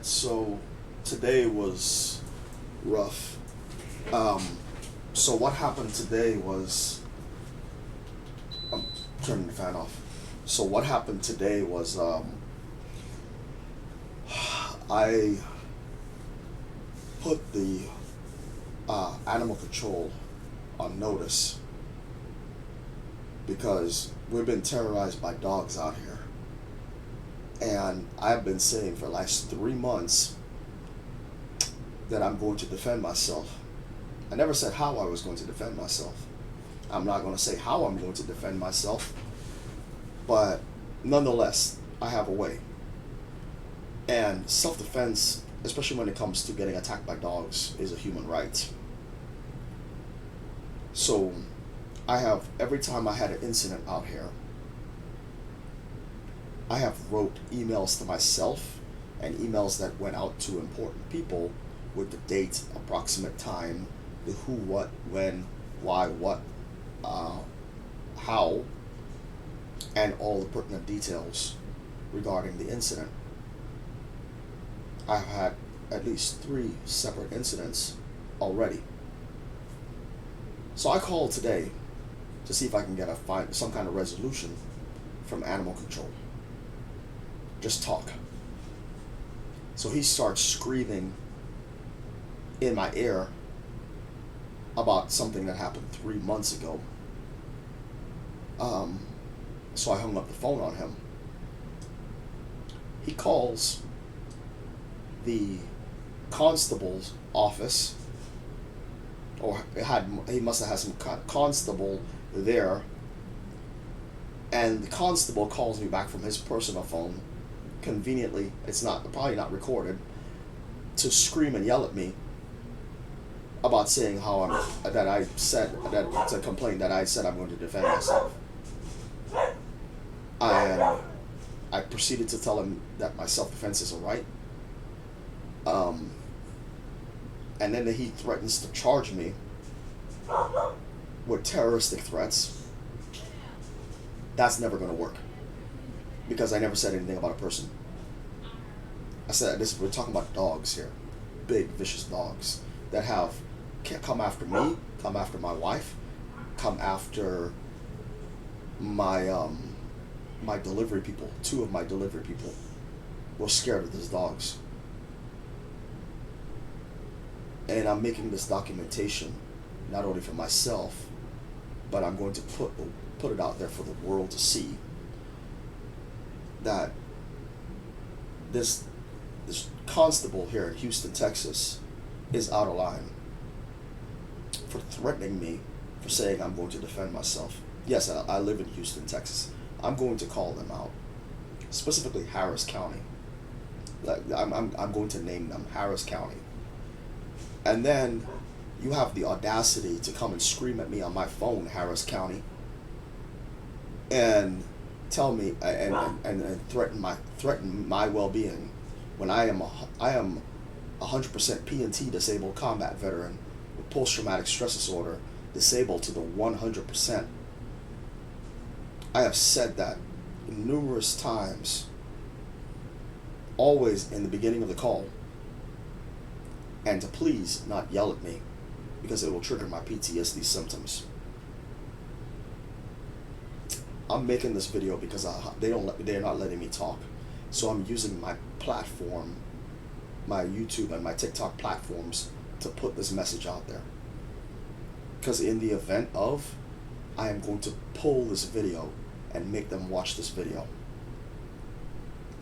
So today was rough. Um, so what happened today was I'm turning the fan off. So what happened today was I put the animal control on notice because we've been terrorized by dogs out here. And I've been saying for the last 3 months that I'm going to defend myself. I never said how I was going to defend myself. I'm not going to say how I'm going to defend myself, but nonetheless, I have a way. And self-defense, especially when it comes to getting attacked by dogs, is a human right. So I have, every time I had an incident out here, I have wrote emails to myself and emails that went out to important people with the date, approximate time, the who, what, when, why, what, how, and all the pertinent details regarding the incident. I've had at least 3 separate incidents already. So I called today to see if I can get find some kind of resolution from animal control. Just talk. So he starts screaming in my ear about something that happened 3 months ago. So I hung up the phone on him. He calls the constable's office, or he must have had some constable there, and the constable calls me back from his personal phone. Conveniently, it's probably not recorded, to scream and yell at me about saying to complain that I said I'm going to defend myself. And I proceeded to tell him that my self-defense is a right. And then he threatens to charge me with terroristic threats. That's never going to work, because I never said anything about a person. I said we're talking about dogs here, big vicious dogs that can't come after me, come after my wife, come after my my delivery people. 2 of my delivery people were scared of these dogs, and I'm making this documentation not only for myself, but I'm going to put it out there for the world to see that this constable here in Houston, Texas, is out of line for threatening me for saying I'm going to defend myself. Yes, I live in Houston, Texas. I'm going to call them out, specifically Harris County. I'm going to name them Harris County. And then you have the audacity to come and scream at me on my phone, Harris County, and tell me and threaten my well-being, when I am 100% P&T disabled combat veteran with post-traumatic stress disorder, disabled to the 100%. I have said that numerous times, always in the beginning of the call, and to please not yell at me, because it will trigger my PTSD symptoms. I'm making this video because they're not letting me talk. So I'm using my platform, my YouTube and my TikTok platforms, to put this message out there. Because in the event of, I am going to pull this video and make them watch this video,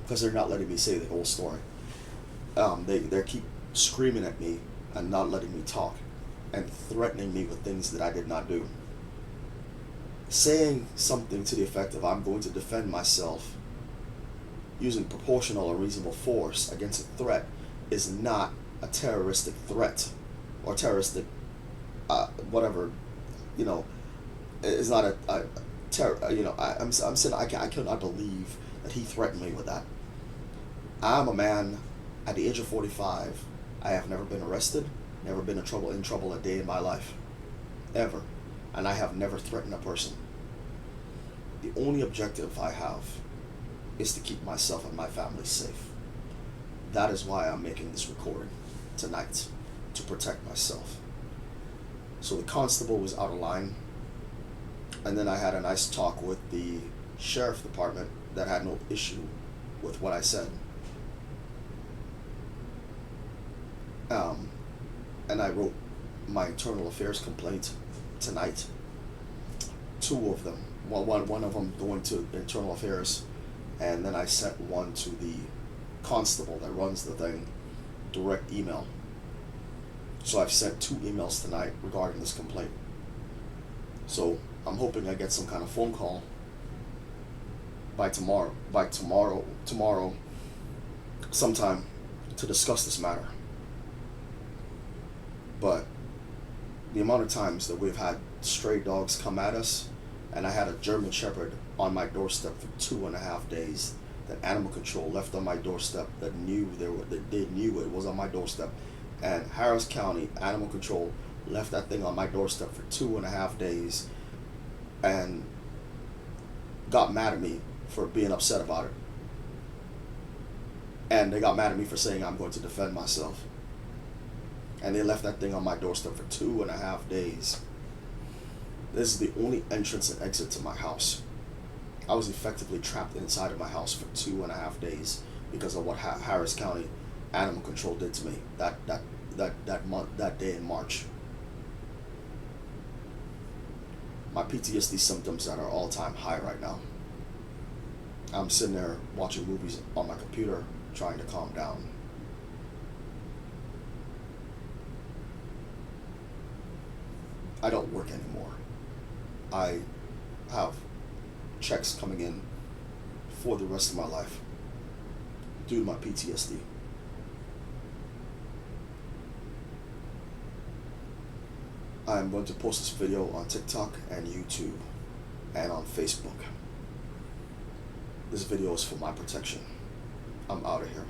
because they're not letting me say the whole story. They keep screaming at me and not letting me talk, and threatening me with things that I did not do. Saying something to the effect of I'm going to defend myself using proportional or reasonable force against a threat is not a terroristic threat, or terroristic whatever, is not a terror. I'm saying I cannot believe that he threatened me with that. I'm a man at the age of 45. I have never been arrested, never been in trouble a day in my life, ever, and I have never threatened a person. The only objective I have is to keep myself and my family safe. That is why I'm making this recording tonight, to protect myself. So the constable was out of line, and then I had a nice talk with the sheriff department that had no issue with what I said. And I wrote my internal affairs complaint tonight. Two of them. Well, one of them going to internal affairs, and then I sent one to the constable that runs the thing, direct email. So I've sent 2 emails tonight regarding this complaint. So I'm hoping I get some kind of phone call by tomorrow sometime to discuss this matter. But the amount of times that we've had stray dogs come at us, and I had a German Shepherd on my doorstep for 2.5 days, that animal control left on my doorstep, that knew they knew it was on my doorstep, and Harris County Animal Control left that thing on my doorstep for 2.5 days, and got mad at me for being upset about it. And they got mad at me for saying I'm going to defend myself. And they left that thing on my doorstep for 2.5 days. This is the only entrance and exit to my house. I was effectively trapped inside of my house for 2.5 days because of what Harris County Animal Control did to me that day in March. My PTSD symptoms that are all-time high right now. I'm sitting there watching movies on my computer, trying to calm down. I don't work anymore. I have checks coming in for the rest of my life due to my PTSD. I'm going to post this video on TikTok and YouTube and on Facebook. This video is for my protection. I'm out of here.